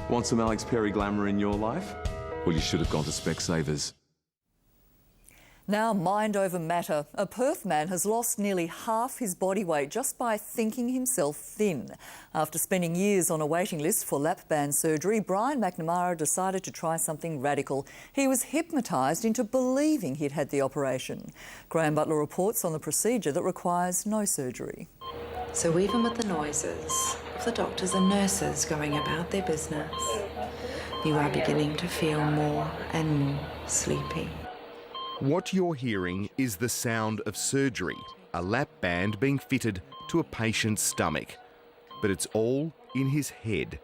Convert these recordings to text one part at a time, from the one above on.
Want some Alex Perry glamour in your life? Well, you should have gone to Specsavers. Now, mind over matter. A Perth man has lost nearly half his body weight just by thinking himself thin. After spending years on a waiting list for lap band surgery, Brian McNamara decided to try something radical. He was hypnotised into believing he'd had the operation. Graham Butler reports on the procedure that requires no surgery. So even with the noises of the doctors and nurses going about their business, you are beginning to feel more and more sleepy. What you're hearing is the sound of surgery, a lap band being fitted to a patient's stomach. But it's all in his head.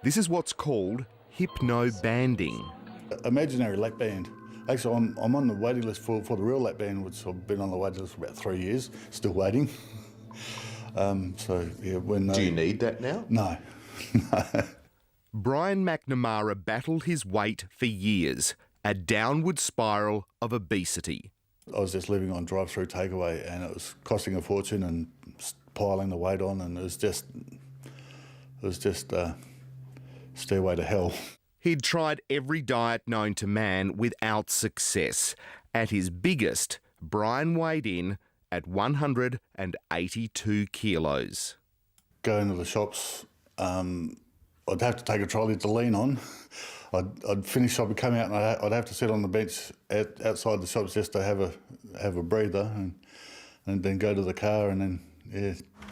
This is what's called Hypno Banding. Imaginary lap band. Actually, I'm on the waiting list for the real lap band, which I've been on the waiting list for about 3 years, still waiting. Do you need that now? No. Brian McNamara battled his weight for years, a downward spiral of obesity. I was just living on drive-through takeaway and it was costing a fortune and piling the weight on, and it was just a stairway to hell. He'd tried every diet known to man without success. At his biggest, Brian weighed in at 182 kilos. Going to the shops, I'd have to take a trolley to lean on. I'd finish shop and come out, and I'd have to sit on the bench outside the shops just to have a breather, and then go to the car, and then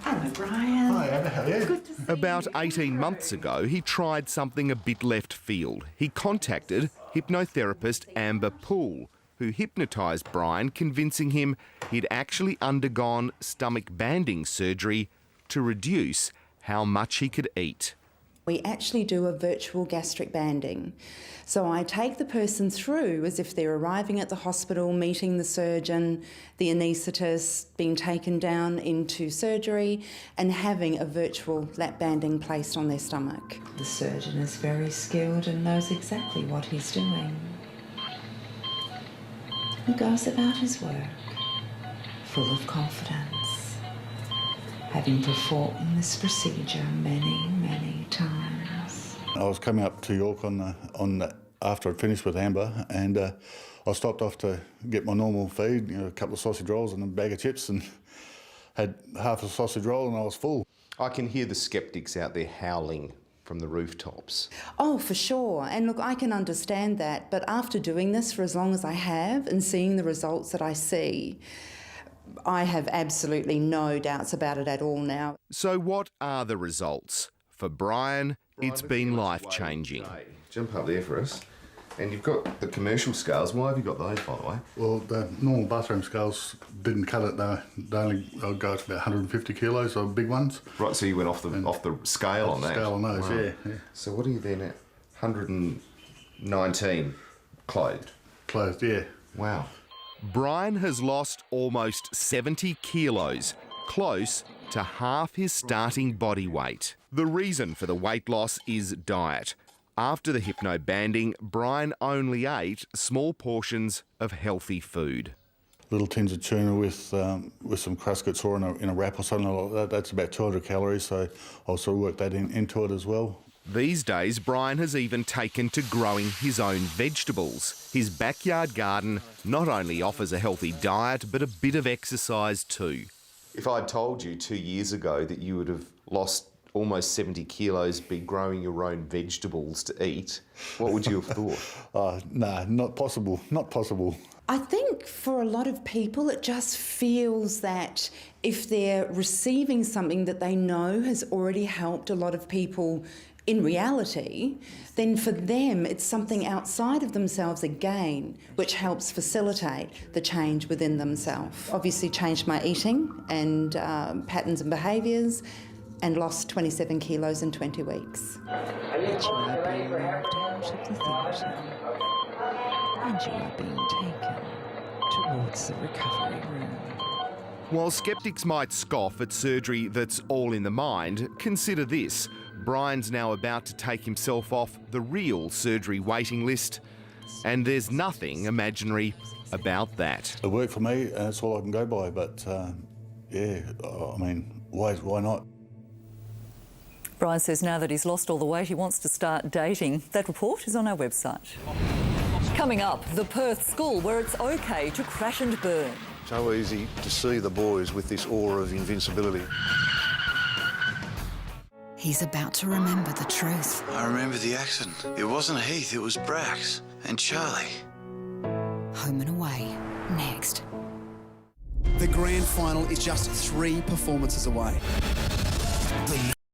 Hello, Brian. Hi, Abba, how are you? Good to see About 18 months ago, he tried something a bit left field. He contacted hypnotherapist Amber Poole, who hypnotised Brian, convincing him he'd actually undergone stomach banding surgery to reduce how much he could eat. We actually do a virtual gastric banding. So I take the person through as if they're arriving at the hospital, meeting the surgeon, the anaesthetist, being taken down into surgery, and having a virtual lap banding placed on their stomach. The surgeon is very skilled and knows exactly what he's doing. He goes about his work full of confidence, having performed this procedure many, many times. I was coming up to York after I'd finished with Amber, and I stopped off to get my normal feed, a couple of sausage rolls and a bag of chips, and had half a sausage roll and I was full. I can hear the sceptics out there howling from the rooftops. Oh, for sure. And look, I can understand that, but after doing this for as long as I have and seeing the results that I see, I have absolutely no doubts about it at all now. So what are the results? For Brian, it's been life-changing. Jump up there for us. And you've got the commercial scales. Why have you got those, by the way? Well, the normal bathroom scales didn't cut it. They only go to about 150 kilos, so big ones. Right, so you went off the scale on that. Scale on those, Wow. yeah. So what are you then at? 119 clothed. Closed, yeah. Wow. Brian has lost almost 70 kilos, close to half his starting body weight. The reason for the weight loss is diet. After the hypno banding, Brian only ate small portions of healthy food. Little tins of tuna with some cruscets or in a wrap or something like that. That's about 200 calories, so I'll sort of work that into it as well. These days, Brian has even taken to growing his own vegetables. His backyard garden not only offers a healthy diet, but a bit of exercise too. If I'd told you 2 years ago that you would have lost almost 70 kilos, be growing your own vegetables to eat, what would you have thought? No, not possible, not possible. I think for a lot of people it just feels that if they're receiving something that they know has already helped a lot of people in reality, then for them it's something outside of themselves again, which helps facilitate the change within themselves. Obviously changed my eating and patterns and behaviours, and lost 27 kilos in 20 weeks. But you are being moved out of the theatre, and you are being taken towards the recovery room. While skeptics might scoff at surgery that's all in the mind, consider this. Brian's now about to take himself off the real surgery waiting list, and there's nothing imaginary about that. It worked for me, and that's all I can go by, but yeah, I mean, why not? Brian says now that he's lost all the weight, he wants to start dating. That report is on our website. Coming up, the Perth school where it's okay to crash and burn. So easy to see the boys with this aura of invincibility. He's about to remember the truth. I remember the accident. It wasn't Heath, it was Brax and Charlie. Home and Away, next. The grand final is just 3 performances away.